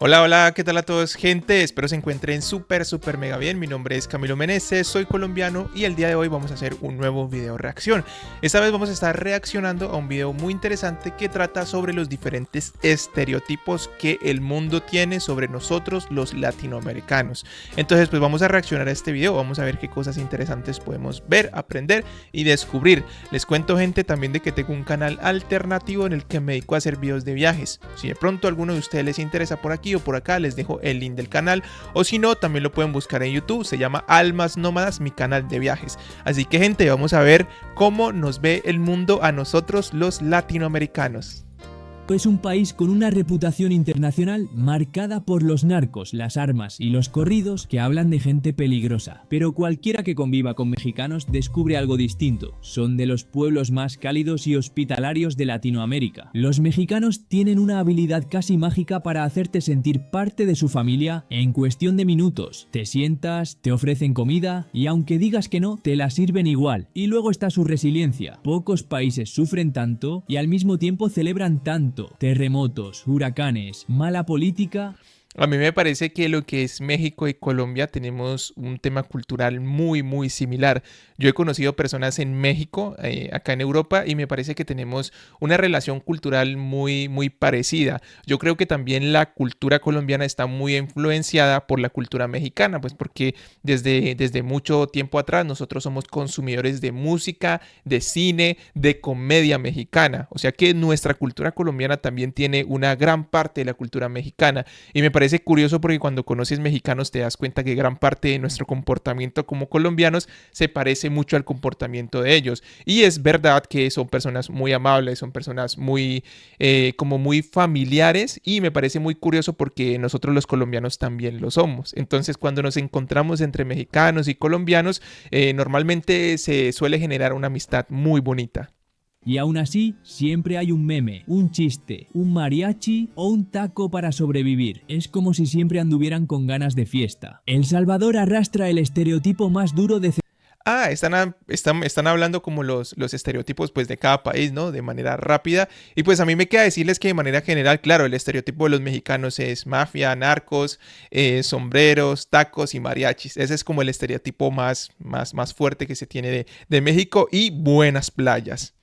Hola, hola, ¿qué tal a todos, gente? Espero se encuentren súper mega bien. Mi nombre es Camilo Meneses, soy colombiano y el día de hoy vamos a hacer un nuevo video reacción. Esta vez vamos a estar reaccionando a un video muy interesante que trata sobre los diferentes estereotipos que el mundo tiene sobre nosotros, los latinoamericanos. Entonces, pues vamos a reaccionar a este video, vamos a ver qué cosas interesantes podemos ver, aprender y descubrir. Les cuento, gente, también de que tengo un canal alternativo en el que me dedico a hacer videos de viajes. Si de pronto a alguno de ustedes les interesa por aquí o por acá, les dejo el link del canal, o si no, también lo pueden buscar en YouTube. Se llama Almas Nómadas, mi canal de viajes. Así que, gente, vamos a ver cómo nos ve el mundo a nosotros, los latinoamericanos. Es un país con una reputación internacional marcada por los narcos, las armas y los corridos que hablan de gente peligrosa. Pero cualquiera que conviva con mexicanos descubre algo distinto. Son de los pueblos más cálidos y hospitalarios de Latinoamérica. Los mexicanos tienen una habilidad casi mágica para hacerte sentir parte de su familia en cuestión de minutos. Te sientas, te ofrecen comida y aunque digas que no, te la sirven igual. Y luego está su resiliencia. Pocos países sufren tanto y al mismo tiempo celebran tanto. Terremotos, huracanes, mala política. A mí me parece que lo que es México y Colombia tenemos un tema cultural muy similar. Yo he conocido personas en México, acá en Europa, y me parece que tenemos una relación cultural muy parecida. Yo creo que también la cultura colombiana está muy influenciada por la cultura mexicana, pues porque desde mucho tiempo atrás nosotros somos consumidores de música, de cine, de comedia mexicana. O sea que nuestra cultura colombiana también tiene una gran parte de la cultura mexicana. Y me parece curioso porque cuando conoces mexicanos te das cuenta que gran parte de nuestro comportamiento como colombianos se parece mucho al comportamiento de ellos. Y es verdad que son personas muy amables, son personas como muy familiares, y me parece muy curioso porque nosotros los colombianos también lo somos. Entonces, cuando nos encontramos entre mexicanos y colombianos, normalmente se suele generar una amistad muy bonita. Y aún así, siempre hay un meme, un chiste, un mariachi o un taco para sobrevivir. Es como si siempre anduvieran con ganas de fiesta. El Salvador arrastra el estereotipo más duro de... Están hablando como los estereotipos, pues, de cada país, ¿no? De manera rápida. Y pues a mí me queda decirles que de manera general, claro, el estereotipo de los mexicanos es mafia, narcos, sombreros, tacos y mariachis. Ese es como el estereotipo más fuerte que se tiene de México, y buenas playas.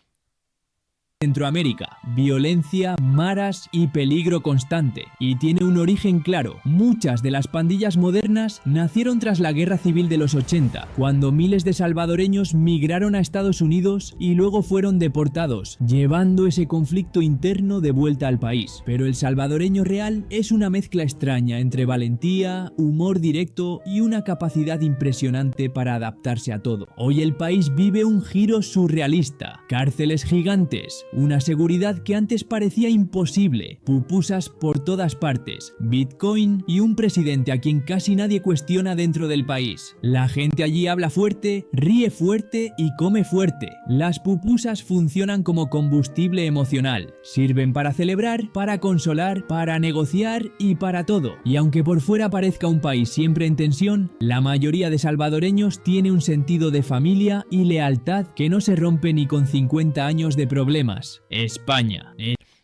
Centroamérica, violencia, maras y peligro constante. Y tiene un origen claro. Muchas de las pandillas modernas nacieron tras la Guerra Civil de los 80, cuando miles de salvadoreños migraron a Estados Unidos y luego fueron deportados, llevando ese conflicto interno de vuelta al país. Pero el salvadoreño real es una mezcla extraña entre valentía, humor directo y una capacidad impresionante para adaptarse a todo. Hoy el país vive un giro surrealista. Cárceles gigantes, una seguridad que antes parecía imposible, pupusas por todas partes, Bitcoin y un presidente a quien casi nadie cuestiona dentro del país. La gente allí habla fuerte, ríe fuerte y come fuerte. Las pupusas funcionan como combustible emocional. Sirven para celebrar, para consolar, para negociar y para todo. Y aunque por fuera parezca un país siempre en tensión, la mayoría de salvadoreños tiene un sentido de familia y lealtad que no se rompe ni con 50 años de problemas. España.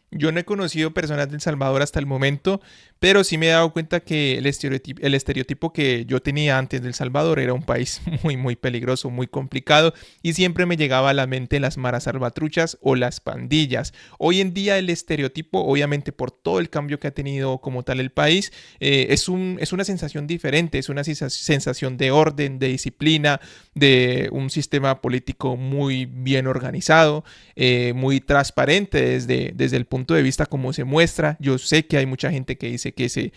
Yo no he conocido personas de El Salvador hasta el momento, pero sí me he dado cuenta que el estereotipo que yo tenía antes de El Salvador era un país muy peligroso, muy complicado, y siempre me llegaba a la mente las maras salvatruchas o las pandillas. Hoy en día el estereotipo, obviamente por todo el cambio que ha tenido como tal el país, es una sensación diferente, es una sensación de orden, de disciplina, de un sistema político muy bien organizado, muy transparente desde el punto de vista como se muestra. Yo sé que hay mucha gente que dice que se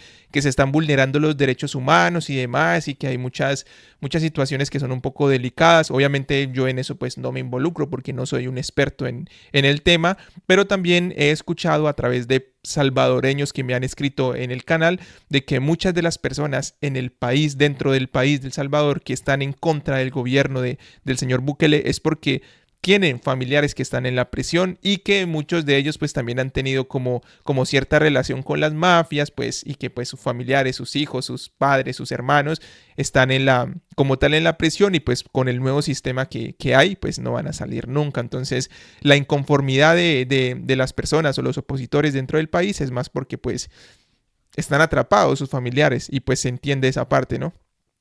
están vulnerando los derechos humanos y demás, y que hay muchas situaciones que son un poco delicadas. Obviamente yo en eso pues no me involucro porque no soy un experto en el tema, pero también he escuchado a través de salvadoreños que me han escrito en el canal de que muchas de las personas en el país, dentro del país del Salvador, que están en contra del gobierno del señor Bukele, es porque tienen familiares que están en la prisión, y que muchos de ellos pues también han tenido como cierta relación con las mafias, pues, y que pues sus familiares, sus hijos, sus padres, sus hermanos están como tal en la prisión, y pues con el nuevo sistema que hay pues no van a salir nunca. Entonces la inconformidad de las personas o los opositores dentro del país es más porque pues están atrapados sus familiares y pues se entiende esa parte, ¿no?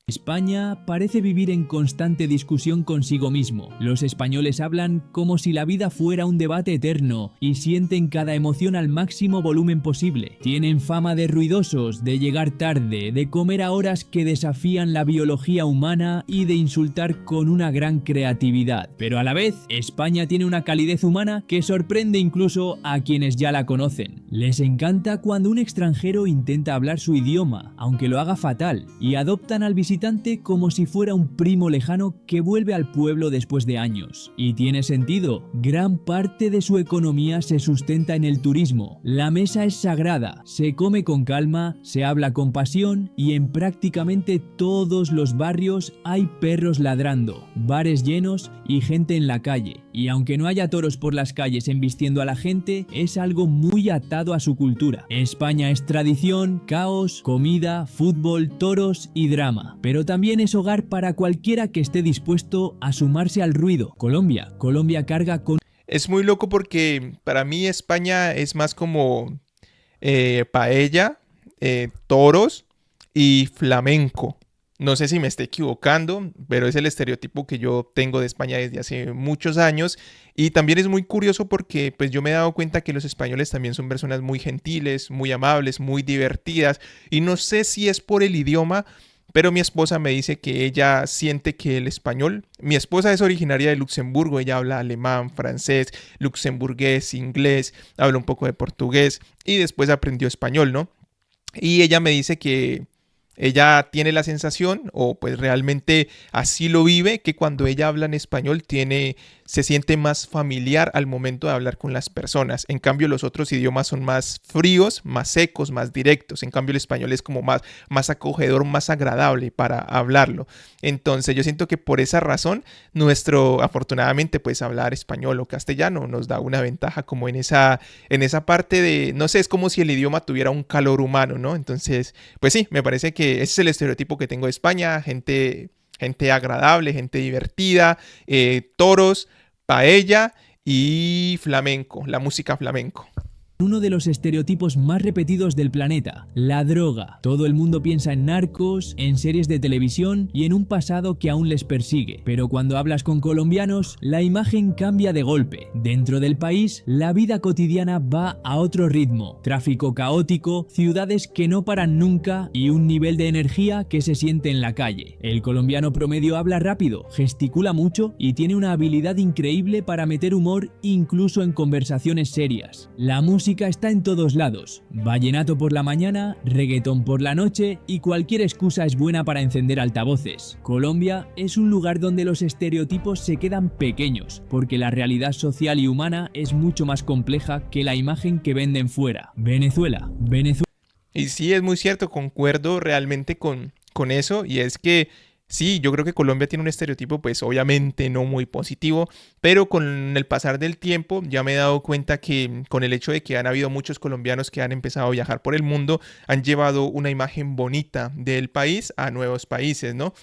España parece vivir en constante discusión consigo mismo. Los españoles hablan como si la vida fuera un debate eterno y sienten cada emoción al máximo volumen posible. Tienen fama de ruidosos, de llegar tarde, de comer a horas que desafían la biología humana y de insultar con una gran creatividad. Pero a la vez, España tiene una calidez humana que sorprende incluso a quienes ya la conocen. Les encanta cuando un extranjero intenta hablar su idioma, aunque lo haga fatal, y adoptan al visitante como si fuera un primo lejano que vuelve al pueblo después de años. Y tiene sentido, gran parte de su economía se sustenta en el turismo. La mesa es sagrada, se come con calma, se habla con pasión y en prácticamente todos los barrios hay perros ladrando, bares llenos y gente en la calle. Y aunque no haya toros por las calles embistiendo a la gente, es algo muy atado a su cultura. España es tradición, caos, comida, fútbol, toros y drama. Pero también es hogar para cualquiera que esté dispuesto a sumarse al ruido. Colombia carga con... Es muy loco porque para mí España es más como paella, toros y flamenco. No sé si me estoy equivocando, pero es el estereotipo que yo tengo de España desde hace muchos años. Y también es muy curioso porque pues yo me he dado cuenta que los españoles también son personas muy gentiles, muy amables, muy divertidas. Y no sé si es por el idioma, pero mi esposa me dice que ella siente que el español, mi esposa es originaria de Luxemburgo, ella habla alemán, francés, luxemburgués, inglés, habla un poco de portugués y después aprendió español, ¿no? Y ella me dice que ella tiene la sensación, o pues realmente así lo vive, que cuando ella habla en español se siente más familiar al momento de hablar con las personas. En cambio, los otros idiomas son más fríos, más secos, más directos. En cambio, el español es como más acogedor, más agradable para hablarlo. Entonces, yo siento que por esa razón, afortunadamente, pues hablar español o castellano nos da una ventaja como en esa parte de, no sé, es como si el idioma tuviera un calor humano, ¿no? Entonces, pues sí, me parece que ese es el estereotipo que tengo de España, gente agradable, gente divertida, toros, paella y flamenco, la música flamenco. Uno de los estereotipos más repetidos del planeta, la droga. Todo el mundo piensa en narcos, en series de televisión y en un pasado que aún les persigue. Pero cuando hablas con colombianos, la imagen cambia de golpe. Dentro del país, la vida cotidiana va a otro ritmo. Tráfico caótico, ciudades que no paran nunca y un nivel de energía que se siente en la calle. El colombiano promedio habla rápido, gesticula mucho y tiene una habilidad increíble para meter humor incluso en conversaciones serias. La música está en todos lados. Vallenato por la mañana, reggaetón por la noche y cualquier excusa es buena para encender altavoces. Colombia es un lugar donde los estereotipos se quedan pequeños, porque la realidad social y humana es mucho más compleja que la imagen que venden fuera. Venezuela. Y sí, es muy cierto, concuerdo realmente con eso, y es que sí, yo creo que Colombia tiene un estereotipo, pues obviamente no muy positivo, pero con el pasar del tiempo ya me he dado cuenta que con el hecho de que han habido muchos colombianos que han empezado a viajar por el mundo, han llevado una imagen bonita del país a nuevos países, ¿no?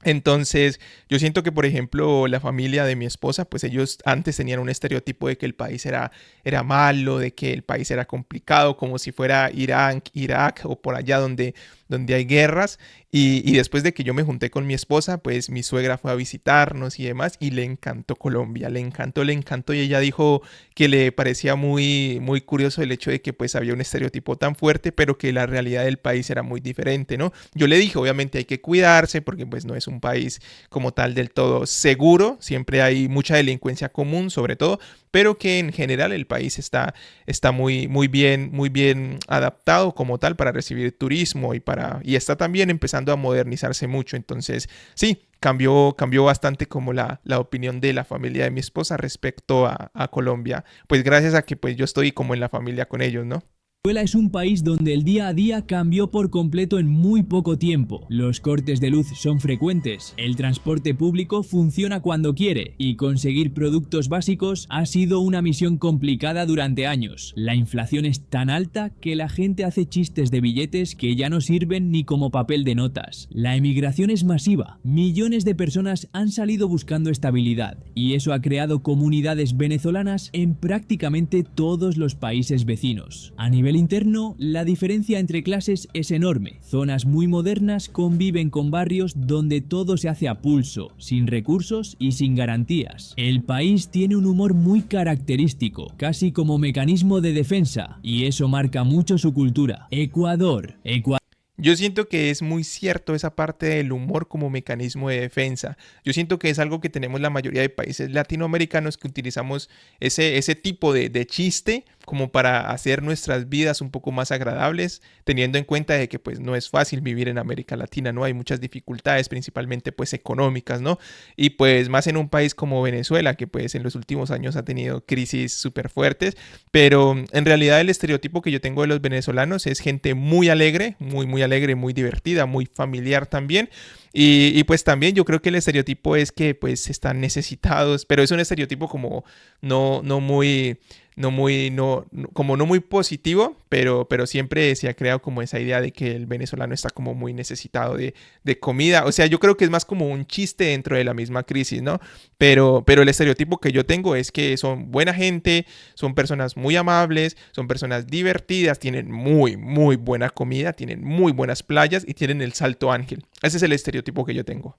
Entonces, yo siento que, por ejemplo, la familia de mi esposa, pues ellos antes tenían un estereotipo de que el país era malo, de que el país era complicado, como si fuera Irán, Irak o por allá donde hay guerras. Y después de que yo me junté con mi esposa, pues mi suegra fue a visitarnos y demás, y le encantó Colombia, le encantó, y ella dijo que le parecía muy, muy curioso el hecho de que pues había un estereotipo tan fuerte, pero que la realidad del país era muy diferente, ¿no? Yo le dije, obviamente hay que cuidarse porque pues no es un país como tal del todo seguro, siempre hay mucha delincuencia común sobre todo, pero que en general el país está muy, muy bien adaptado como tal para recibir turismo y está también empezando a modernizarse mucho. Entonces, sí, cambió bastante como la opinión de la familia de mi esposa respecto a Colombia, pues gracias a que pues yo estoy como en la familia con ellos, ¿no? Venezuela es un país donde el día a día cambió por completo en muy poco tiempo. Los cortes de luz son frecuentes, el transporte público funciona cuando quiere y conseguir productos básicos ha sido una misión complicada durante años. La inflación es tan alta que la gente hace chistes de billetes que ya no sirven ni como papel de notas. La emigración es masiva, millones de personas han salido buscando estabilidad y eso ha creado comunidades venezolanas en prácticamente todos los países vecinos. A nivel interno, la diferencia entre clases es enorme. Zonas muy modernas conviven con barrios donde todo se hace a pulso, sin recursos y sin garantías. El país tiene un humor muy característico, casi como mecanismo de defensa, y eso marca mucho su cultura. Ecuador. Yo siento que es muy cierto esa parte del humor como mecanismo de defensa. Yo siento que es algo que tenemos la mayoría de países latinoamericanos que utilizamos ese tipo de chiste como para hacer nuestras vidas un poco más agradables, teniendo en cuenta de que pues no es fácil vivir en América Latina, ¿no? Hay muchas dificultades, principalmente pues económicas, ¿no? Y pues más en un país como Venezuela, que pues en los últimos años ha tenido crisis súper fuertes, pero en realidad el estereotipo que yo tengo de los venezolanos es gente muy alegre, muy alegre, muy divertida, muy familiar también. Y pues también yo creo que el estereotipo es que pues están necesitados, pero es un estereotipo como no muy como no muy positivo, pero siempre se ha creado como esa idea de que el venezolano está como muy necesitado de comida. O sea, yo creo que es más como un chiste dentro de la misma crisis, ¿no? Pero el estereotipo que yo tengo es que son buena gente, son personas muy amables, son personas divertidas, tienen muy buena comida, tienen muy buenas playas y tienen el Salto Ángel. Ese es el estereotipo que yo tengo.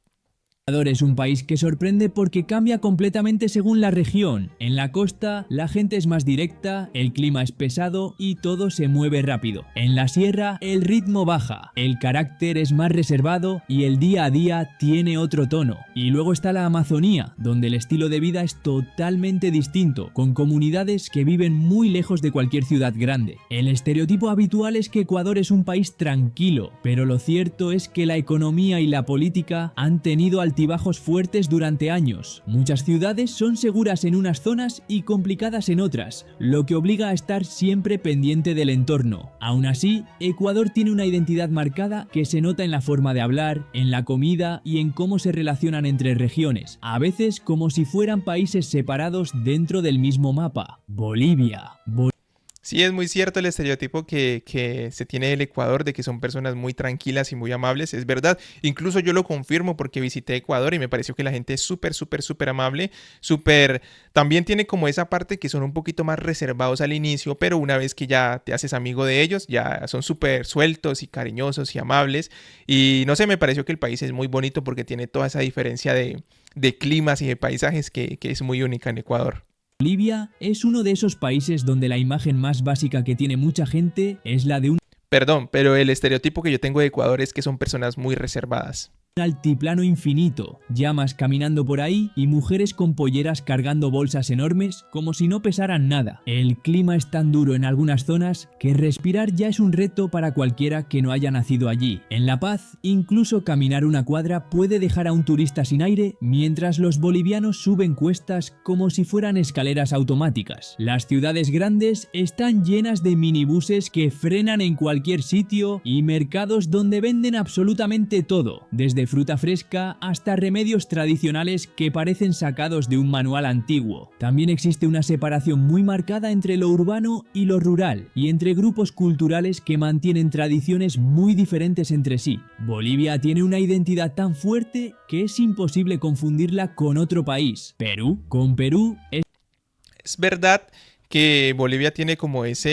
Ecuador es un país que sorprende porque cambia completamente según la región. En la costa, la gente es más directa, el clima es pesado y todo se mueve rápido. En la sierra, el ritmo baja, el carácter es más reservado y el día a día tiene otro tono. Y luego está la Amazonía, donde el estilo de vida es totalmente distinto, con comunidades que viven muy lejos de cualquier ciudad grande. El estereotipo habitual es que Ecuador es un país tranquilo, pero lo cierto es que la economía y la política han tenido altibajos fuertes durante años. Muchas ciudades son seguras en unas zonas y complicadas en otras, lo que obliga a estar siempre pendiente del entorno. Aún así, Ecuador tiene una identidad marcada que se nota en la forma de hablar, en la comida y en cómo se relacionan entre regiones, a veces como si fueran países separados dentro del mismo mapa. Bolivia. Sí, es muy cierto el estereotipo que se tiene del Ecuador de que son personas muy tranquilas y muy amables, es verdad. Incluso yo lo confirmo porque visité Ecuador y me pareció que la gente es súper amable, súper... También tiene como esa parte que son un poquito más reservados al inicio, pero una vez que ya te haces amigo de ellos, ya son súper sueltos y cariñosos y amables. Y no sé, me pareció que el país es muy bonito porque tiene toda esa diferencia de climas y de paisajes que es muy única en Ecuador. Bolivia es uno de esos países donde la imagen más básica que tiene mucha gente es la de un Perdón, pero el estereotipo que yo tengo de Ecuador es que son personas muy reservadas. altiplano infinito, llamas caminando por ahí y mujeres con polleras cargando bolsas enormes como si no pesaran nada. El clima es tan duro en algunas zonas que respirar ya es un reto para cualquiera que no haya nacido allí. En La Paz, incluso caminar una cuadra puede dejar a un turista sin aire, mientras los bolivianos suben cuestas como si fueran escaleras automáticas. Las ciudades grandes están llenas de minibuses que frenan en cualquier sitio y mercados donde venden absolutamente todo, desde fruta fresca hasta remedios tradicionales que parecen sacados de un manual antiguo. También existe una separación muy marcada entre lo urbano y lo rural, y entre grupos culturales que mantienen tradiciones muy diferentes entre sí. Bolivia tiene una identidad tan fuerte que es imposible confundirla con otro país. Perú, con Perú Es verdad que Bolivia tiene como esa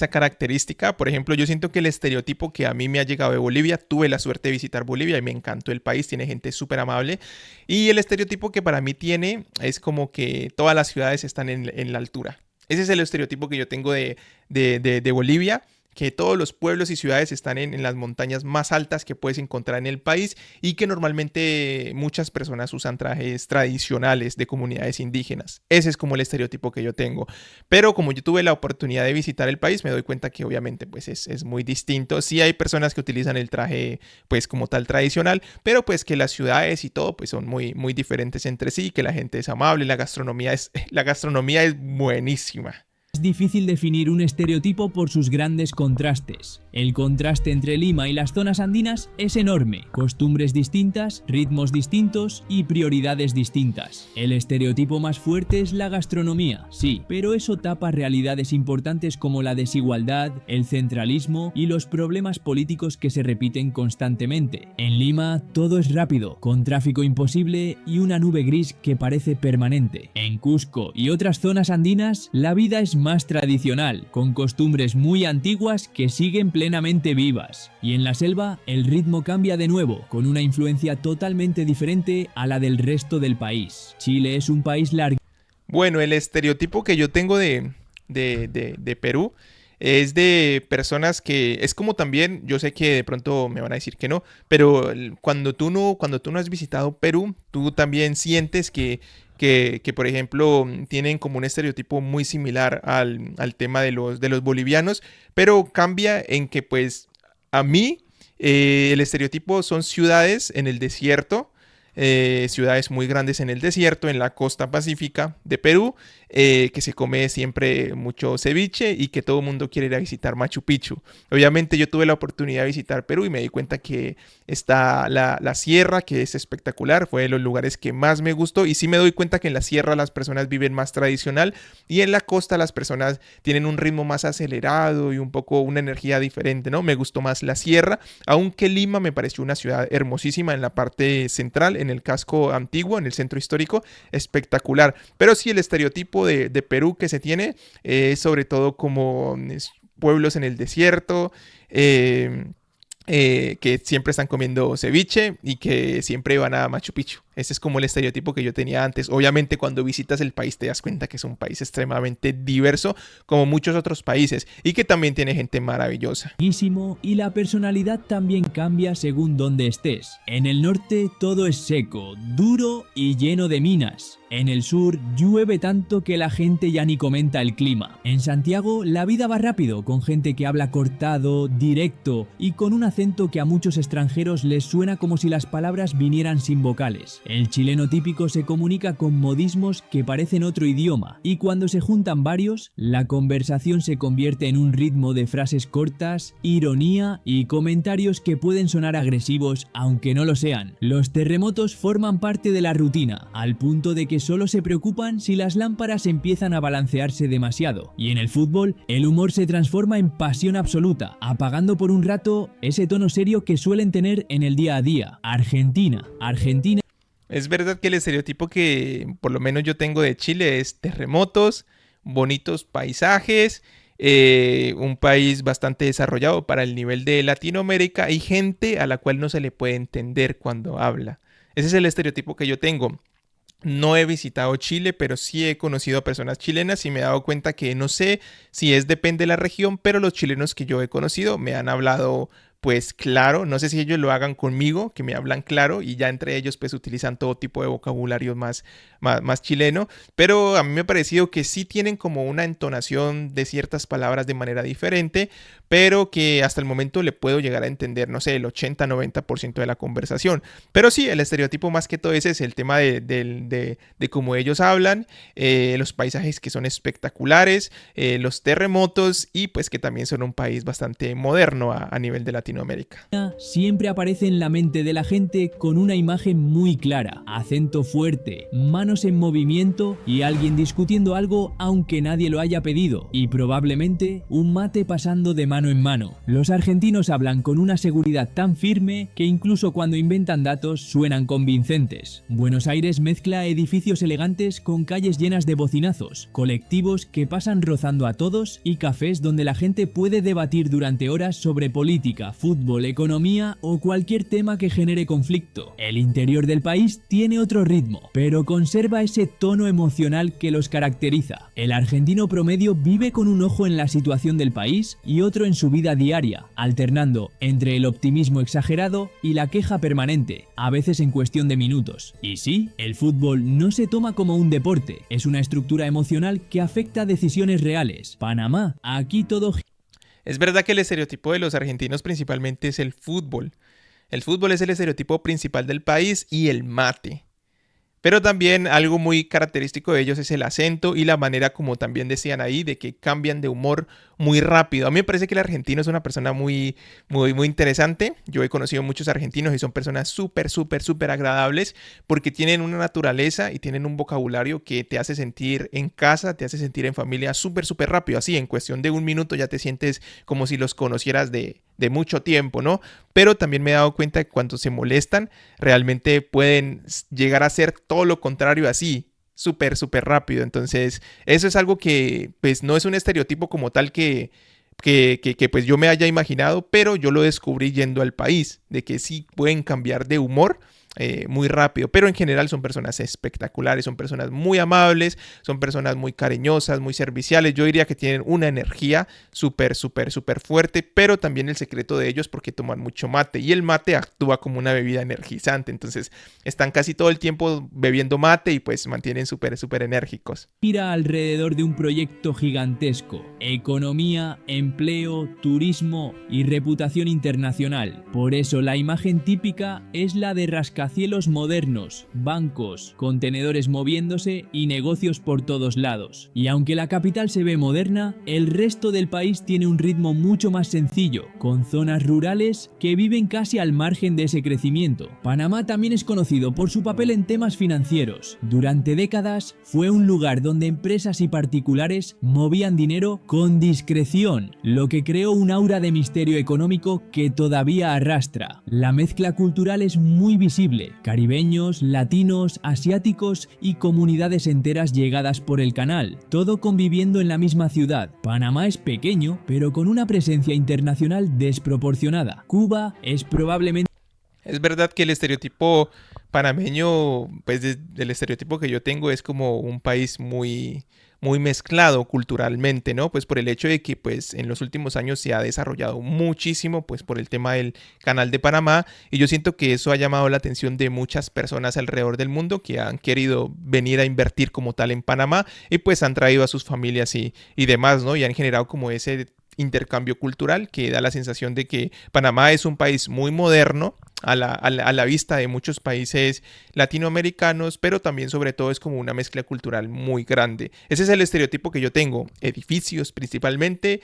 característica. Por ejemplo, yo siento que el estereotipo que a mí me ha llegado de Bolivia, tuve la suerte de visitar Bolivia y me encantó el país, tiene gente súper amable. Y el estereotipo que para mí tiene es como que todas las ciudades están en la altura. Ese es el estereotipo que yo tengo de Bolivia, que todos los pueblos y ciudades están en las montañas más altas que puedes encontrar en el país y que normalmente muchas personas usan trajes tradicionales de comunidades indígenas. Ese es como el estereotipo que yo tengo. Pero como yo tuve la oportunidad de visitar el país, me doy cuenta que obviamente pues es muy distinto. Sí hay personas que utilizan el traje pues como tal tradicional, pero pues que las ciudades y todo pues son muy diferentes entre sí, que la gente es amable, la gastronomía es buenísima. es difícil definir un estereotipo por sus grandes contrastes. El contraste entre Lima y las zonas andinas es enorme. Costumbres distintas, ritmos distintos y prioridades distintas. El estereotipo más fuerte es la gastronomía, sí, pero eso tapa realidades importantes como la desigualdad, el centralismo y los problemas políticos que se repiten constantemente. En Lima todo es rápido, con tráfico imposible y una nube gris que parece permanente. En Cusco y otras zonas andinas la vida es más tradicional, con costumbres muy antiguas que siguen plenamente vivas. Y en la selva, el ritmo cambia de nuevo, con una influencia totalmente diferente a la del resto del país. Chile es un país largo. Bueno, el estereotipo que yo tengo de Perú es de personas que es como también, yo sé que de pronto me van a decir que no, pero cuando tú no has visitado Perú, tú también sientes que, por ejemplo, tienen como un estereotipo muy similar al tema de los bolivianos, pero cambia en que pues a mí el estereotipo son ciudades en el desierto, ciudades muy grandes en el desierto, en la costa pacífica de Perú, que se come siempre mucho ceviche y que todo el mundo quiere ir a visitar Machu Picchu. Obviamente yo tuve la oportunidad de visitar Perú y me di cuenta que está la sierra, que es espectacular, fue de los lugares que más me gustó y sí me doy cuenta que en la sierra las personas viven más tradicional y en la costa las personas tienen un ritmo más acelerado y un poco una energía diferente, ¿no? Me gustó más la sierra, aunque Lima me pareció una ciudad hermosísima en la parte central, en el casco antiguo, en el centro histórico, espectacular. Pero sí, el estereotipo de Perú que se tiene es sobre todo como pueblos en el desierto, que siempre están comiendo ceviche y que siempre van a Machu Picchu. Ese es como el estereotipo que yo tenía antes. Obviamente cuando visitas el país te das cuenta que es un país extremadamente diverso como muchos otros países y que también tiene gente maravillosa. Y la personalidad también cambia según donde estés. En el norte todo es seco, duro y lleno de minas. En el sur llueve tanto que la gente ya ni comenta el clima. En Santiago la vida va rápido, con gente que habla cortado, directo y con un acento que a muchos extranjeros les suena como si las palabras vinieran sin vocales. El chileno típico se comunica con modismos que parecen otro idioma y cuando se juntan varios, la conversación se convierte en un ritmo de frases cortas, ironía y comentarios que pueden sonar agresivos aunque no lo sean. Los terremotos forman parte de la rutina, al punto de que solo se preocupan si las lámparas empiezan a balancearse demasiado. Y en el fútbol, el humor se transforma en pasión absoluta, apagando por un rato ese tono serio que suelen tener en el día a día. Argentina. Es verdad que el estereotipo que por lo menos yo tengo de Chile es terremotos, bonitos paisajes, un país bastante desarrollado para el nivel de Latinoamérica y gente a la cual no se le puede entender cuando habla. Ese es el estereotipo que yo tengo. No he visitado Chile, pero sí he conocido a personas chilenas y me he dado cuenta que no sé si es depende de la región, pero los chilenos que yo he conocido me han hablado pues claro, no sé si ellos lo hagan conmigo, que me hablan claro y ya entre ellos pues utilizan todo tipo de vocabulario más chileno, pero a mí me ha parecido que sí tienen como una entonación de ciertas palabras de manera diferente, pero que hasta el momento le puedo llegar a entender, no sé, el 80-90% de la conversación. Pero sí, el estereotipo más que todo ese es el tema de cómo ellos hablan, los paisajes que son espectaculares, los terremotos y pues que también son un país bastante moderno a nivel de Latinoamérica. Siempre aparece en la mente de la gente con una imagen muy clara, acento fuerte, manos en movimiento y alguien discutiendo algo aunque nadie lo haya pedido y probablemente un mate pasando de mano en mano. Los argentinos hablan con una seguridad tan firme que incluso cuando inventan datos suenan convincentes. Buenos Aires mezcla edificios elegantes con calles llenas de bocinazos, colectivos que pasan rozando a todos y cafés donde la gente puede debatir durante horas sobre política, fútbol, economía o cualquier tema que genere conflicto. El interior del país tiene otro ritmo, pero conserva ese tono emocional que los caracteriza. El argentino promedio vive con un ojo en la situación del país y otro en su vida diaria, alternando entre el optimismo exagerado y la queja permanente, a veces en cuestión de minutos. Y sí, el fútbol no se toma como un deporte, es una estructura emocional que afecta a decisiones reales. Panamá, aquí todo. Es verdad que el estereotipo de los argentinos principalmente es el fútbol. El fútbol es el estereotipo principal del país y el mate. Pero también algo muy característico de ellos es el acento y la manera como también decían ahí de que cambian de humor muy rápido. A mí me parece que el argentino es una persona muy interesante. Yo he conocido muchos argentinos y son personas súper agradables porque tienen una naturaleza y tienen un vocabulario que te hace sentir en casa, te hace sentir en familia súper rápido. Así, en cuestión de un minuto ya te sientes como si los conocieras de mucho tiempo, ¿no? Pero también me he dado cuenta que cuando se molestan, realmente pueden llegar a ser todo lo contrario así. súper rápido. Entonces, eso es algo que pues no es un estereotipo como tal que pues yo me haya imaginado, pero yo lo descubrí yendo al país, de que sí pueden cambiar de humor muy rápido, pero en general son personas espectaculares, son personas muy amables, son personas muy cariñosas, muy serviciales. Yo diría que tienen una energía súper fuerte, pero también el secreto de ellos porque toman mucho mate y el mate actúa como una bebida energizante, entonces están casi todo el tiempo bebiendo mate y pues mantienen súper enérgicos. Gira alrededor de un proyecto gigantesco: economía, empleo, turismo y reputación internacional. Por eso la imagen típica es la de rascacielos modernos, bancos, contenedores moviéndose y negocios por todos lados. Y aunque la capital se ve moderna, el resto del país tiene un ritmo mucho más sencillo, con zonas rurales que viven casi al margen de ese crecimiento. Panamá también es conocido por su papel en temas financieros. Durante décadas fue un lugar donde empresas y particulares movían dinero con discreción, lo que creó un aura de misterio económico que todavía arrastra. La mezcla cultural es muy visible: caribeños, latinos, asiáticos y comunidades enteras llegadas por el canal, todo conviviendo en la misma ciudad. Panamá es pequeño, pero con una presencia internacional desproporcionada. Cuba es probablemente... Es verdad que el estereotipo panameño, pues el estereotipo que yo tengo es como un país muy mezclado culturalmente, ¿no? Pues por el hecho de que pues en los últimos años se ha desarrollado muchísimo pues por el tema del Canal de Panamá, y yo siento que eso ha llamado la atención de muchas personas alrededor del mundo que han querido venir a invertir como tal en Panamá y pues han traído a sus familias y demás, ¿no? Y han generado como ese intercambio cultural que da la sensación de que Panamá es un país muy moderno a la vista de muchos países latinoamericanos, pero también sobre todo es como una mezcla cultural muy grande. Ese es el estereotipo que yo tengo: edificios principalmente,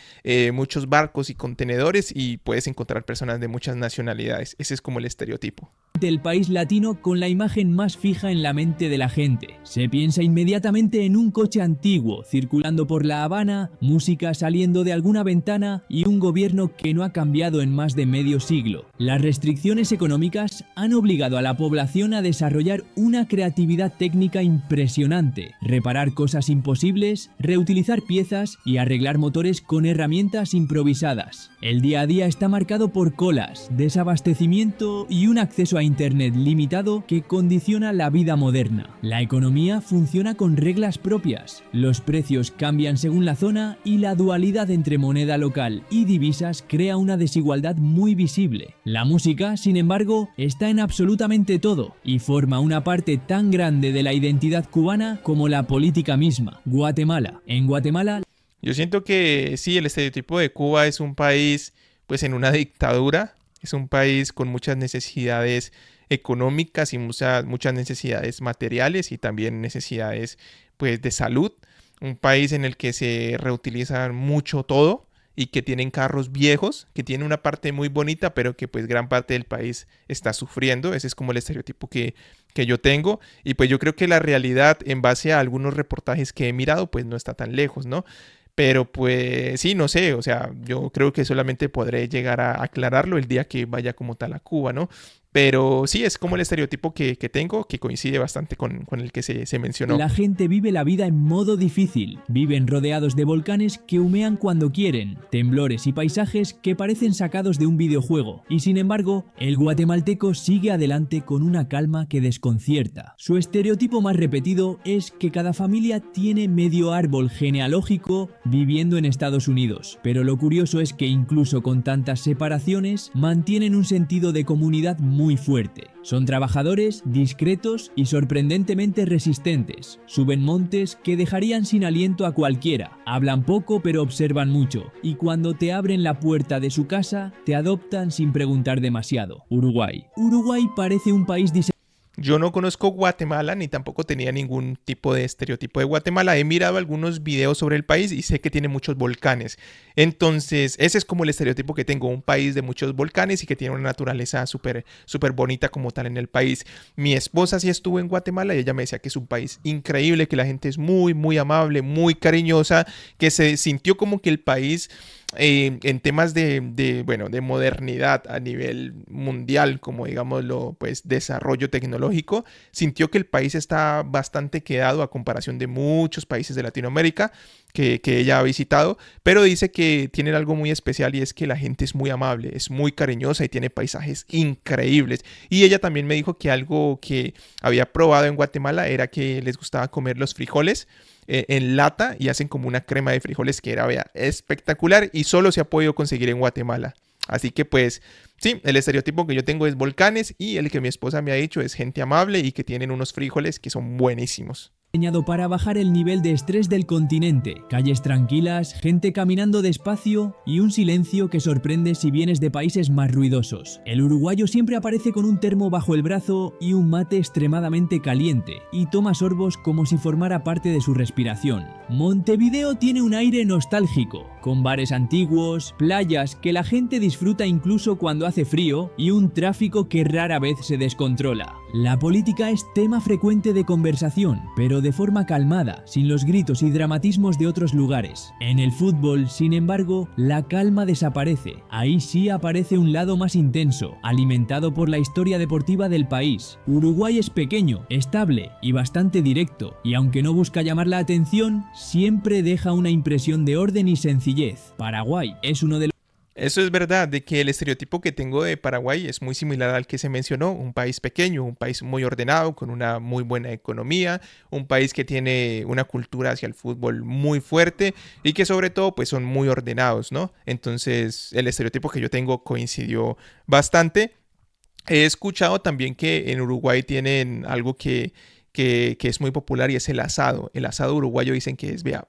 muchos barcos y contenedores, y puedes encontrar personas de muchas nacionalidades. Ese es como el estereotipo. El país latino con la imagen más fija en la mente de la gente. Se piensa inmediatamente en un coche antiguo circulando por La Habana, música saliendo de alguna ventana y un gobierno que no ha cambiado en más de medio siglo. Las restricciones económicas han obligado a la población a desarrollar una creatividad técnica impresionante: reparar cosas imposibles, reutilizar piezas y arreglar motores con herramientas improvisadas. El día a día está marcado por colas, desabastecimiento y un acceso a Internet limitado que condiciona la vida moderna. La economía funciona con reglas propias. Los precios cambian según la zona y la dualidad entre moneda local y divisas crea una desigualdad muy visible. La música, sin embargo, está en absolutamente todo y forma una parte tan grande de la identidad cubana como la política misma. Guatemala. En Guatemala, Yo siento que sí, el estereotipo de Cuba es un país pues en una dictadura, es un país con muchas necesidades económicas y muchas necesidades materiales y también necesidades pues de salud, un país en el que se reutiliza mucho todo y que tienen carros viejos, que tiene una parte muy bonita, pero que pues gran parte del país está sufriendo. Ese es como el estereotipo que yo tengo, y pues yo creo que la realidad, en base a algunos reportajes que he mirado, pues no está tan lejos, ¿no? Pero pues sí, no sé, o sea, yo creo que solamente podré llegar a aclararlo el día que vaya como tal a Cuba, ¿no? Pero sí, es como el estereotipo que tengo, que coincide bastante con el que se mencionó. la gente vive la vida en modo difícil. Viven rodeados de volcanes que humean cuando quieren, temblores y paisajes que parecen sacados de un videojuego. Y sin embargo, el guatemalteco sigue adelante con una calma que desconcierta. Su estereotipo más repetido es que cada familia tiene medio árbol genealógico viviendo en Estados Unidos. Pero lo curioso es que incluso con tantas separaciones, mantienen un sentido de comunidad muy fuerte. Son trabajadores, discretos y sorprendentemente resistentes. Suben montes que dejarían sin aliento a cualquiera. Hablan poco pero observan mucho. Y cuando te abren la puerta de su casa, te adoptan sin preguntar demasiado. Uruguay. Uruguay parece un país diseñado. Yo no conozco Guatemala ni tampoco tenía ningún tipo de estereotipo de Guatemala. He mirado algunos videos sobre el país y sé que tiene muchos volcanes. Entonces, ese es como el estereotipo que tengo: un país de muchos volcanes y que tiene una naturaleza súper bonita como tal en el país. Mi esposa sí estuvo en Guatemala y ella me decía que es un país increíble, que la gente es muy amable, muy cariñosa, que se sintió como que el país en temas bueno, de modernidad a nivel mundial, como digámoslo, pues desarrollo tecnológico, sintió que el país está bastante quedado a comparación de muchos países de Latinoamérica que ella ha visitado, pero dice que tienen algo muy especial y es que la gente es muy amable, es muy cariñosa y tiene paisajes increíbles. Y ella también me dijo que algo que había probado en Guatemala era que les gustaba comer los frijoles en lata y hacen como una crema de frijoles que era, vea, espectacular y solo se ha podido conseguir en Guatemala. Así que pues sí, el estereotipo que yo tengo es volcanes y el que mi esposa me ha dicho es gente amable y que tienen unos frijoles que son buenísimos. Diseñado para bajar el nivel de estrés del continente, calles tranquilas, gente caminando despacio y un silencio que sorprende si vienes de países más ruidosos. El uruguayo siempre aparece con un termo bajo el brazo y un mate extremadamente caliente, y toma sorbos como si formara parte de su respiración. Montevideo tiene un aire nostálgico, con bares antiguos, playas que la gente disfruta incluso cuando hace frío y un tráfico que rara vez se descontrola. La política es tema frecuente de conversación, pero de forma calmada, sin los gritos y dramatismos de otros lugares. En el fútbol, sin embargo, la calma desaparece. Ahí sí aparece un lado más intenso, alimentado por la historia deportiva del país. Uruguay es pequeño, estable y bastante directo, y aunque no busca llamar la atención, siempre deja una impresión de orden y sencillez. Paraguay es uno de los... Eso es verdad, de que el estereotipo que tengo de Paraguay es muy similar al que se mencionó, un país pequeño, un país muy ordenado, con una muy buena economía, un país que tiene una cultura hacia el fútbol muy fuerte y que sobre todo pues son muy ordenados, ¿no? Entonces el estereotipo que yo tengo coincidió bastante. He escuchado también que en Uruguay tienen algo que es muy popular y es el asado. El asado uruguayo dicen que es, vea,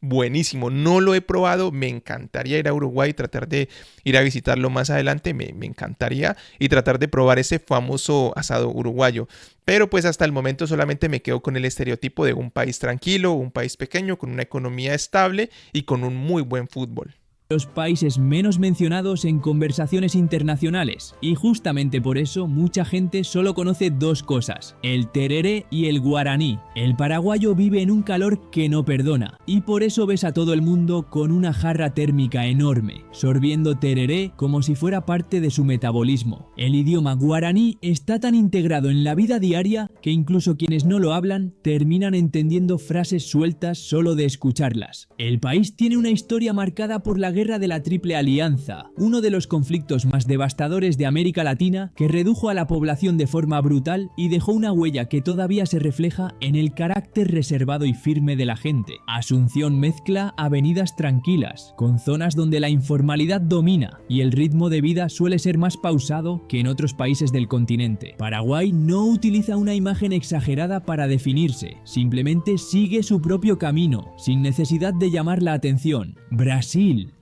buenísimo, no lo he probado, me encantaría ir a Uruguay y tratar de ir a visitarlo más adelante, me encantaría y tratar de probar ese famoso asado uruguayo, pero pues hasta el momento solamente me quedo con el estereotipo de un país tranquilo, un país pequeño, con una economía estable y con un muy buen fútbol. Los países menos mencionados en conversaciones internacionales, y justamente por eso mucha gente solo conoce dos cosas, el tereré y el guaraní. El paraguayo vive en un calor que no perdona, y por eso ves a todo el mundo con una jarra térmica enorme, sorbiendo tereré como si fuera parte de su metabolismo. El idioma guaraní está tan integrado en la vida diaria que incluso quienes no lo hablan terminan entendiendo frases sueltas solo de escucharlas. El país tiene una historia marcada por la Guerra de la Triple Alianza, uno de los conflictos más devastadores de América Latina que redujo a la población de forma brutal y dejó una huella que todavía se refleja en el carácter reservado y firme de la gente. Asunción mezcla avenidas tranquilas, con zonas donde la informalidad domina y el ritmo de vida suele ser más pausado que en otros países del continente. Paraguay no utiliza una imagen exagerada para definirse, simplemente sigue su propio camino, sin necesidad de llamar la atención. Brasil.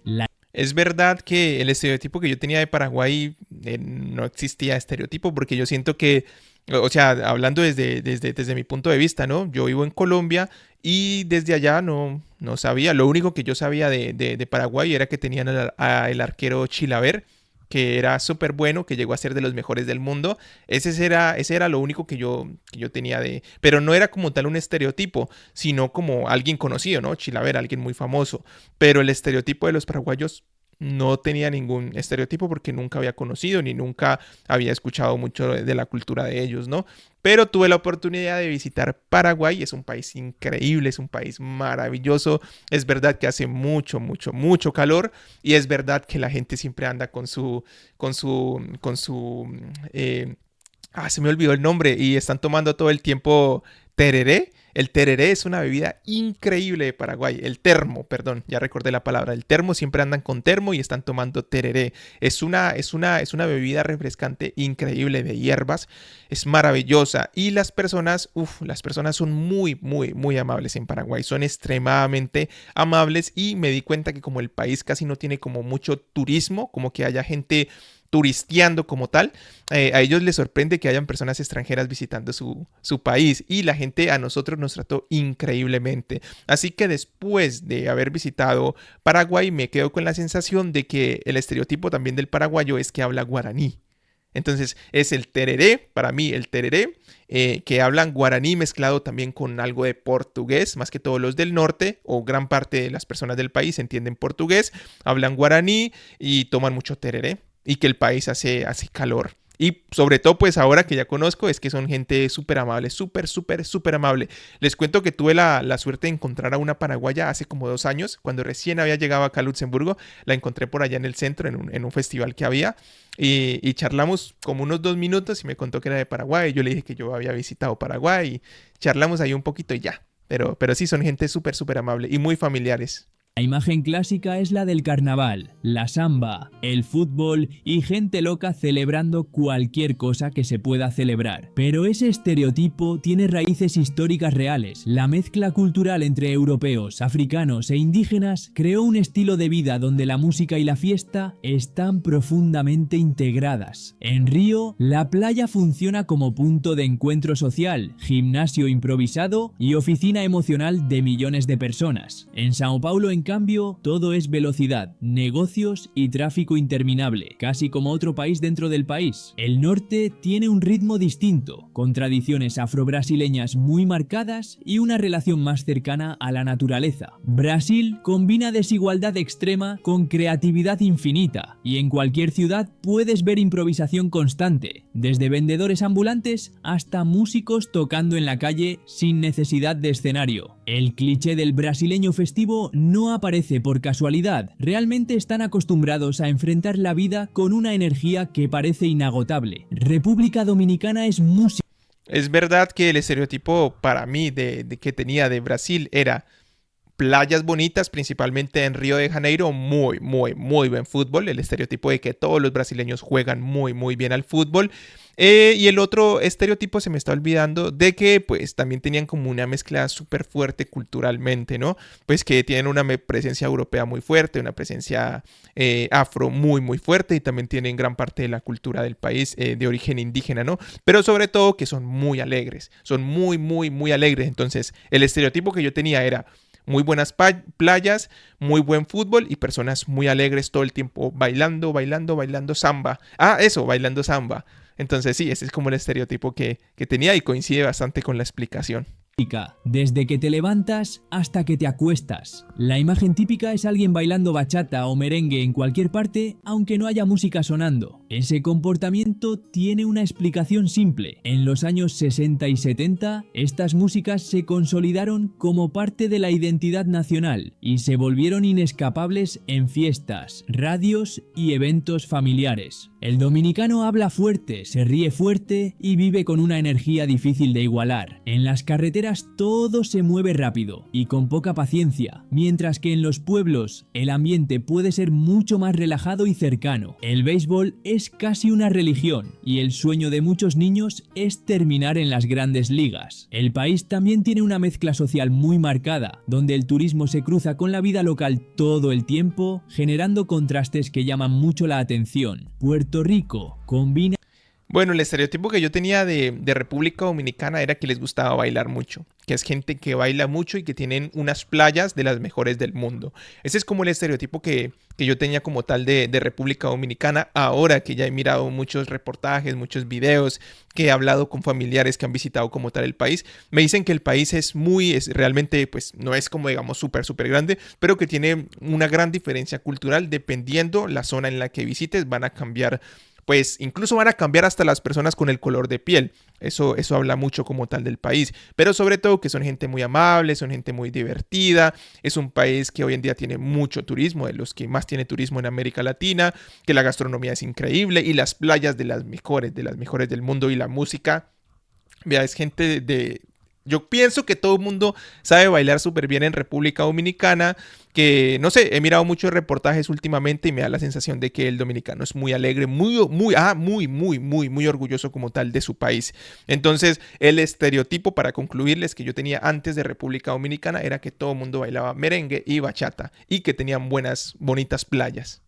Es verdad que el estereotipo que yo tenía de Paraguay no existía estereotipo porque yo siento que, o sea, hablando desde mi punto de vista, ¿no? Yo vivo en Colombia y desde allá no sabía, lo único que yo sabía de Paraguay era que tenían el arquero Chilaver, que era súper bueno, que llegó a ser de los mejores del mundo. Ese era lo único que yo tenía pero no era como tal un estereotipo, sino como alguien conocido, ¿no? Chilaver, alguien muy famoso. Pero el estereotipo de los paraguayos no tenía ningún estereotipo porque nunca había conocido ni nunca había escuchado mucho de la cultura de ellos, ¿no? Pero tuve la oportunidad de visitar Paraguay, es un país increíble, es un país maravilloso, es verdad que hace mucho calor y es verdad que la gente siempre anda se me olvidó el nombre y están tomando todo el tiempo tereré. El tereré es una bebida increíble de Paraguay. El termo, perdón, ya recordé la palabra. El termo, siempre andan con termo y están tomando tereré. Es una bebida refrescante increíble de hierbas. Es maravillosa. Y las personas son muy amables en Paraguay. Son extremadamente amables y me di cuenta que como el país casi no tiene como mucho turismo, como que haya gente turisteando como tal, a ellos les sorprende que hayan personas extranjeras visitando su país y la gente a nosotros nos trató increíblemente. Así que después de haber visitado Paraguay me quedo con la sensación de que el estereotipo también del paraguayo es que habla guaraní. Entonces es el tereré, para mí el tereré, que hablan guaraní mezclado también con algo de portugués, más que todos los del norte o gran parte de las personas del país entienden portugués, hablan guaraní y toman mucho tereré y que el país hace calor. Y sobre todo, pues ahora que ya conozco, es que son gente súper amable, súper amable. Les cuento que tuve la suerte de encontrar a una paraguaya hace como 2 años, cuando recién había llegado acá a Luxemburgo. La encontré por allá en el centro, en un festival que había. Y charlamos como unos 2 minutos y me contó que era de Paraguay. Yo le dije que yo había visitado Paraguay y charlamos ahí un poquito y ya. Pero sí, son gente súper amable y muy familiares. La imagen clásica es la del carnaval, la samba, el fútbol y gente loca celebrando cualquier cosa que se pueda celebrar. Pero ese estereotipo tiene raíces históricas reales. La mezcla cultural entre europeos, africanos e indígenas creó un estilo de vida donde la música y la fiesta están profundamente integradas. En Río, la playa funciona como punto de encuentro social, gimnasio improvisado y oficina emocional de millones de personas. En Sao Paulo, en cambio, todo es velocidad, negocios y tráfico interminable, casi como otro país dentro del país. El norte tiene un ritmo distinto, con tradiciones afrobrasileñas muy marcadas y una relación más cercana a la naturaleza. Brasil combina desigualdad extrema con creatividad infinita, y en cualquier ciudad puedes ver improvisación constante, desde vendedores ambulantes hasta músicos tocando en la calle sin necesidad de escenario. El cliché del brasileño festivo no aparece por casualidad, realmente están acostumbrados a enfrentar la vida con una energía que parece inagotable. República Dominicana es música. Es verdad que el estereotipo para mí que tenía de Brasil era playas bonitas, principalmente en Río de Janeiro, muy buen fútbol, el estereotipo de que todos los brasileños juegan muy bien al fútbol. Y el otro estereotipo se me está olvidando de que pues también tenían como una mezcla súper fuerte culturalmente, ¿no? Pues que tienen una presencia europea muy fuerte, una presencia afro muy fuerte y también tienen gran parte de la cultura del país de origen indígena, ¿no? Pero sobre todo que son muy alegres, son muy alegres. Entonces el estereotipo que yo tenía era muy buenas playas, muy buen fútbol y personas muy alegres todo el tiempo bailando samba. Ah, eso, bailando samba. Entonces sí, ese es como el estereotipo que tenía y coincide bastante con la explicación. Desde que te levantas hasta que te acuestas. La imagen típica es alguien bailando bachata o merengue en cualquier parte, aunque no haya música sonando. Ese comportamiento tiene una explicación simple. En los años 60 y 70, estas músicas se consolidaron como parte de la identidad nacional y se volvieron inescapables en fiestas, radios y eventos familiares. El dominicano habla fuerte, se ríe fuerte y vive con una energía difícil de igualar. En las carreteras todo se mueve rápido y con poca paciencia, mientras que en los pueblos el ambiente puede ser mucho más relajado y cercano. El béisbol es casi una religión y el sueño de muchos niños es terminar en las grandes ligas. El país también tiene una mezcla social muy marcada, donde el turismo se cruza con la vida local todo el tiempo, generando contrastes que llaman mucho la atención. Puerto Rico combina. Bueno, el estereotipo que yo tenía de República Dominicana era que les gustaba bailar mucho, que es gente que baila mucho y que tienen unas playas de las mejores del mundo. Ese es como el estereotipo que yo tenía como tal de República Dominicana. Ahora que ya he mirado muchos reportajes, muchos videos, que he hablado con familiares que han visitado como tal el país, me dicen que el país es realmente, pues no es como digamos súper grande, pero que tiene una gran diferencia cultural dependiendo la zona en la que visites, van a cambiar. Pues incluso van a cambiar hasta las personas con el color de piel. Eso habla mucho como tal del país. Pero sobre todo que son gente muy amable, son gente muy divertida. Es un país que hoy en día tiene mucho turismo, de los que más tiene turismo en América Latina, que la gastronomía es increíble y las playas de las mejores del mundo y la música. Vea, es gente Yo pienso que todo el mundo sabe bailar súper bien en República Dominicana, que no sé, he mirado muchos reportajes últimamente y me da la sensación de que el dominicano es muy alegre, muy orgulloso como tal de su país. Entonces, el estereotipo, para concluirles, que yo tenía antes de República Dominicana era que todo el mundo bailaba merengue y bachata y que tenían bonitas playas.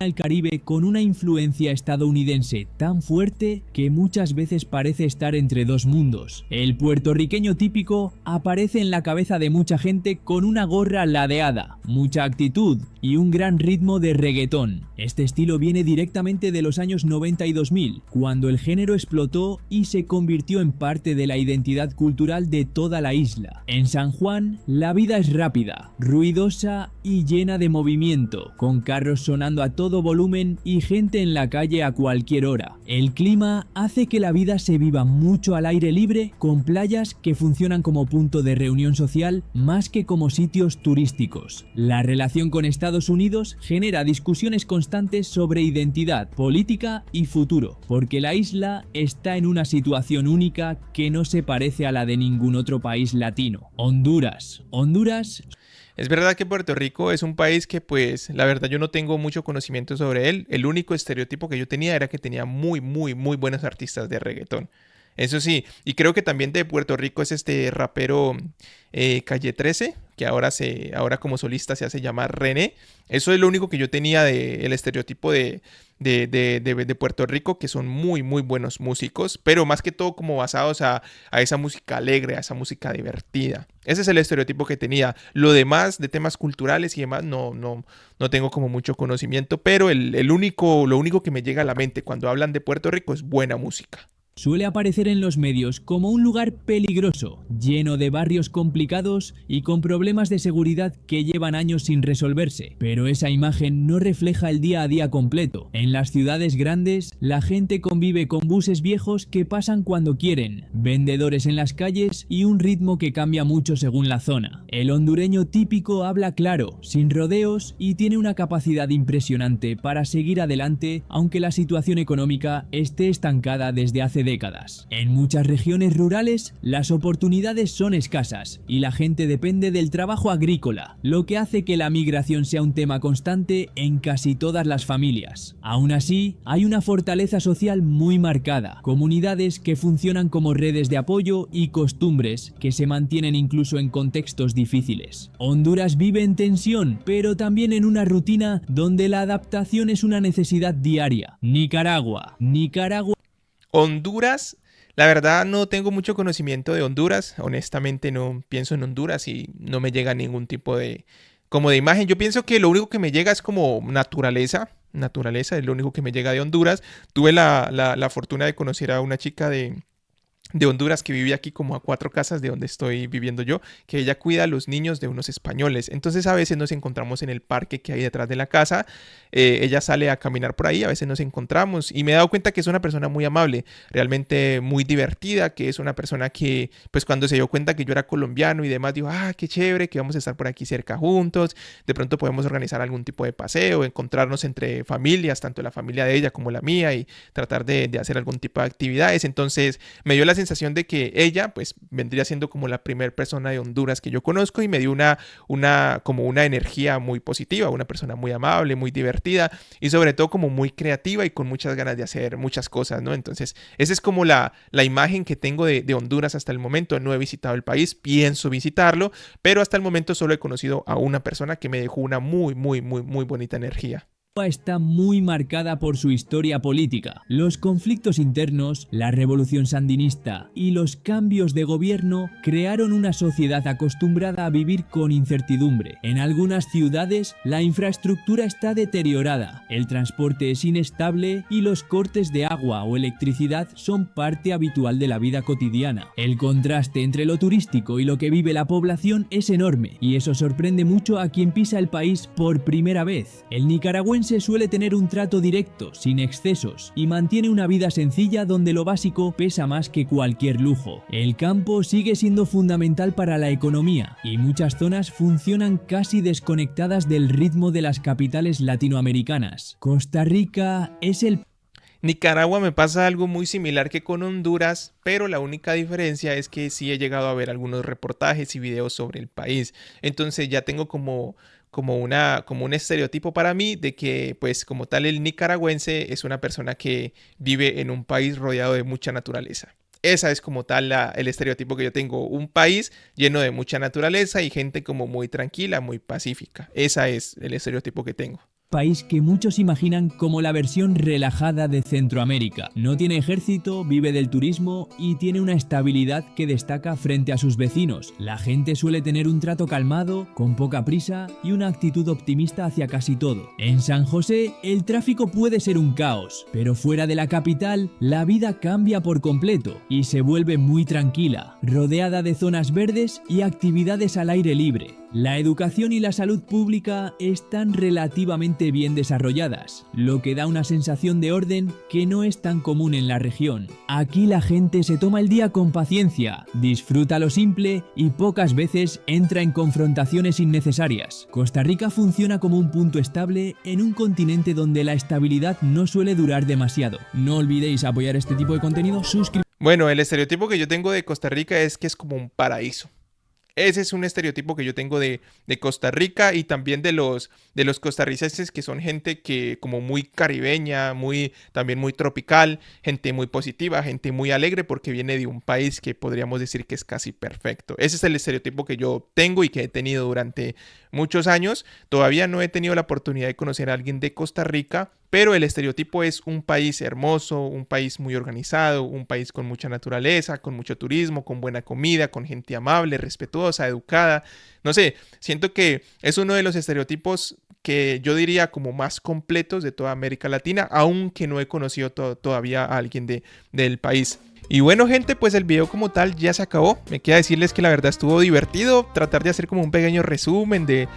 el Caribe con una influencia estadounidense tan fuerte que muchas veces parece estar entre dos mundos. El puertorriqueño típico aparece en la cabeza de mucha gente con una gorra ladeada, mucha actitud y un gran ritmo de reggaetón. Este estilo viene directamente de los años 90 y 2000, cuando el género explotó y se convirtió en parte de la identidad cultural de toda la isla. En San Juan, la vida es rápida, ruidosa y llena de movimiento, con carros sonando a todo volumen y gente en la calle a cualquier hora. El clima hace que la vida se viva mucho al aire libre, con playas que funcionan como punto de reunión social más que como sitios turísticos. La relación con Estados Unidos genera discusiones constantes sobre identidad, política y futuro, porque la isla está en una situación única que no se parece a la de ningún otro país latino. Honduras. Es verdad que Puerto Rico es un país que, pues, la verdad yo no tengo mucho conocimiento sobre él. El único estereotipo que yo tenía era que tenía muy buenos artistas de reggaetón. Eso sí, y creo que también de Puerto Rico es este rapero Calle 13, que ahora como solista se hace llamar René. Eso es lo único que yo tenía del estereotipo de Puerto Rico, que son muy buenos músicos, pero más que todo como basados a esa música alegre, a esa música divertida. Ese es el estereotipo que tenía. Lo demás de temas culturales y demás no tengo como mucho conocimiento, pero lo único que me llega a la mente cuando hablan de Puerto Rico es buena música. Suele aparecer en los medios como un lugar peligroso, lleno de barrios complicados y con problemas de seguridad que llevan años sin resolverse. Pero esa imagen no refleja el día a día completo. En las ciudades grandes, la gente convive con buses viejos que pasan cuando quieren, vendedores en las calles y un ritmo que cambia mucho según la zona. El hondureño típico habla claro, sin rodeos y tiene una capacidad impresionante para seguir adelante aunque la situación económica esté estancada desde hace décadas. En muchas regiones rurales, las oportunidades son escasas y la gente depende del trabajo agrícola, lo que hace que la migración sea un tema constante en casi todas las familias. Aún así, hay una fortaleza social muy marcada, comunidades que funcionan como redes de apoyo y costumbres que se mantienen incluso en contextos difíciles. Honduras vive en tensión, pero también en una rutina donde la adaptación es una necesidad diaria. Nicaragua. Honduras, la verdad no tengo mucho conocimiento de Honduras, honestamente no pienso en Honduras y no me llega ningún tipo como de imagen. Yo pienso que lo único que me llega es como naturaleza es lo único que me llega de Honduras. Tuve la fortuna de conocer a una chica de Honduras que vive aquí como a 4 casas de donde estoy viviendo yo, que ella cuida a los niños de unos españoles. Entonces a veces nos encontramos en el parque que hay detrás de la casa, ella sale a caminar por ahí, a veces nos encontramos y me he dado cuenta que es una persona muy amable, realmente muy divertida, que es una persona que pues cuando se dio cuenta que yo era colombiano y demás, dijo, qué chévere, que vamos a estar por aquí cerca juntos, de pronto podemos organizar algún tipo de paseo, encontrarnos entre familias, tanto la familia de ella como la mía y tratar de hacer algún tipo de actividades. Entonces me dio la sensación de que ella pues vendría siendo como la primera persona de Honduras que yo conozco y me dio como una energía muy positiva, una persona muy amable, muy divertida y sobre todo como muy creativa y con muchas ganas de hacer muchas cosas, ¿no? Entonces esa es como la imagen que tengo de Honduras hasta el momento. No he visitado el país, pienso visitarlo, pero hasta el momento solo he conocido a una persona que me dejó una muy bonita energía. Está muy marcada por su historia política. Los conflictos internos, la revolución sandinista y los cambios de gobierno crearon una sociedad acostumbrada a vivir con incertidumbre. En algunas ciudades, la infraestructura está deteriorada, el transporte es inestable y los cortes de agua o electricidad son parte habitual de la vida cotidiana. El contraste entre lo turístico y lo que vive la población es enorme y eso sorprende mucho a quien pisa el país por primera vez. El nicaragüense suele tener un trato directo, sin excesos, y mantiene una vida sencilla donde lo básico pesa más que cualquier lujo. El campo sigue siendo fundamental para la economía, y muchas zonas funcionan casi desconectadas del ritmo de las capitales latinoamericanas. Costa Rica es el Nicaragua me pasa algo muy similar que con Honduras, pero la única diferencia es que sí he llegado a ver algunos reportajes y videos sobre el país. Entonces ya tengo como un estereotipo para mí de que pues como tal el nicaragüense es una persona que vive en un país rodeado de mucha naturaleza. Esa es como tal el estereotipo que yo tengo, un país lleno de mucha naturaleza y gente como muy tranquila, muy pacífica. Ese es el estereotipo que tengo. país que muchos imaginan como la versión relajada de Centroamérica. No tiene ejército, vive del turismo y tiene una estabilidad que destaca frente a sus vecinos. La gente suele tener un trato calmado, con poca prisa y una actitud optimista hacia casi todo. En San José, el tráfico puede ser un caos, pero fuera de la capital, la vida cambia por completo y se vuelve muy tranquila, rodeada de zonas verdes y actividades al aire libre. La educación y la salud pública están relativamente bien desarrolladas, lo que da una sensación de orden que no es tan común en la región. Aquí la gente se toma el día con paciencia, disfruta lo simple y pocas veces entra en confrontaciones innecesarias. Costa Rica funciona como un punto estable en un continente donde la estabilidad no suele durar demasiado. No olvidéis apoyar este tipo de contenido, Bueno, el estereotipo que yo tengo de Costa Rica es que es como un paraíso. Ese es un estereotipo que yo tengo de Costa Rica y también de los costarricenses, que son gente que como muy caribeña, también muy tropical, gente muy positiva, gente muy alegre porque viene de un país que podríamos decir que es casi perfecto. Ese es el estereotipo que yo tengo y que he tenido durante muchos años. Todavía no he tenido la oportunidad de conocer a alguien de Costa Rica, pero el estereotipo es un país hermoso, un país muy organizado, un país con mucha naturaleza, con mucho turismo, con buena comida, con gente amable, respetuosa, educada. No sé, siento que es uno de los estereotipos que yo diría como más completos de toda América Latina, aunque no he conocido todavía a alguien del país. Y bueno, gente, pues el video como tal ya se acabó. Me queda decirles que la verdad estuvo divertido, tratar de hacer como un pequeño resumen de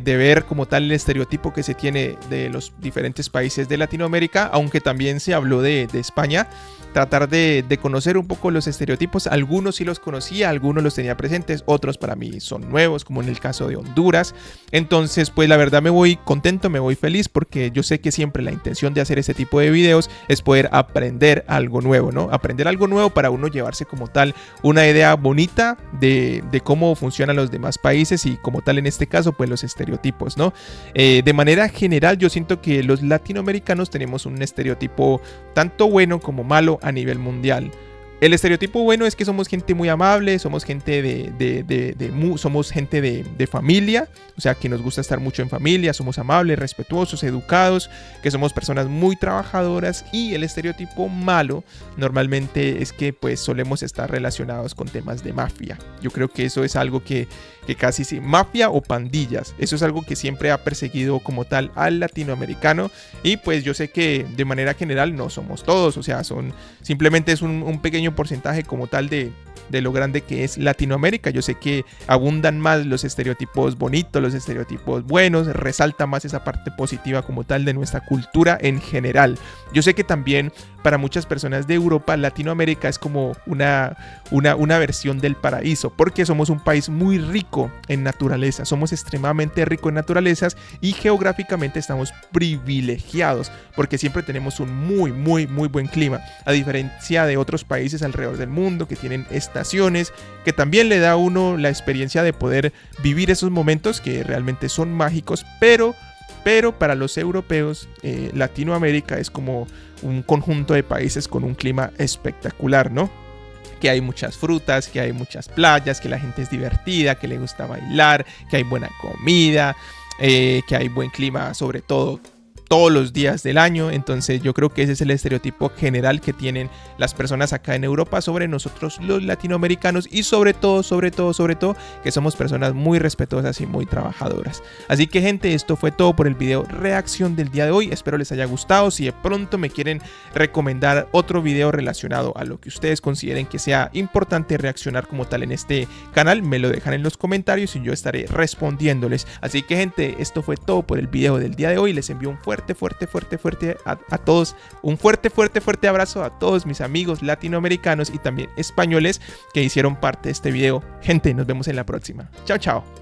ver como tal el estereotipo que se tiene de los diferentes países de Latinoamérica, aunque también se habló de España. Tratar de conocer un poco los estereotipos. Algunos sí los conocía, algunos los tenía presentes, otros para mí son nuevos, como en el caso de Honduras. Entonces, pues la verdad me voy contento, me voy feliz, porque yo sé que siempre la intención de hacer este tipo de videos es poder aprender algo nuevo, ¿no? Aprender algo nuevo para uno llevarse como tal una idea bonita de cómo funcionan los demás países y como tal en este caso, pues los estereotipos, ¿no? De manera general, yo siento que los latinoamericanos tenemos un estereotipo tanto bueno como malo a nivel mundial. El estereotipo bueno es que somos gente muy amable, somos gente somos gente de familia, o sea que nos gusta estar mucho en familia, somos amables, respetuosos, educados, que somos personas muy trabajadoras. Y el estereotipo malo normalmente es que pues solemos estar relacionados con temas de mafia. Yo creo que eso es algo que casi sí, mafia o pandillas, eso es algo que siempre ha perseguido como tal al latinoamericano. Y pues yo sé que de manera general no somos todos, o sea, simplemente es un pequeño porcentaje como tal de lo grande que es Latinoamérica. Yo sé que abundan más los estereotipos bonitos, los estereotipos buenos, resalta más esa parte positiva como tal de nuestra cultura en general. Yo sé que también para muchas personas de Europa, Latinoamérica es como una versión del paraíso, porque somos un país muy rico en naturaleza, somos extremadamente ricos en naturalezas y geográficamente estamos privilegiados, porque siempre tenemos un muy buen clima, a diferencia de otros países alrededor del mundo que tienen estaciones, que también le da a uno la experiencia de poder vivir esos momentos que realmente son mágicos, pero para los europeos, Latinoamérica es como un conjunto de países con un clima espectacular, ¿no? Que hay muchas frutas, que hay muchas playas, que la gente es divertida, que le gusta bailar, que hay buena comida, que hay buen clima, sobre todo todos los días del año. Entonces yo creo que ese es el estereotipo general que tienen las personas acá en Europa sobre nosotros los latinoamericanos, y sobre todo que somos personas muy respetuosas y muy trabajadoras. Así que gente, esto fue todo por el video reacción del día de hoy. Espero les haya gustado. Si de pronto me quieren recomendar otro video relacionado a lo que ustedes consideren que sea importante reaccionar como tal en este canal, me lo dejan en los comentarios y yo estaré respondiéndoles. Así que gente, esto fue todo por el video del día de hoy. Les envío un fuerte a todos, un fuerte abrazo a todos mis amigos latinoamericanos y también españoles que hicieron parte de este video. Gente, nos vemos en la próxima. Chao.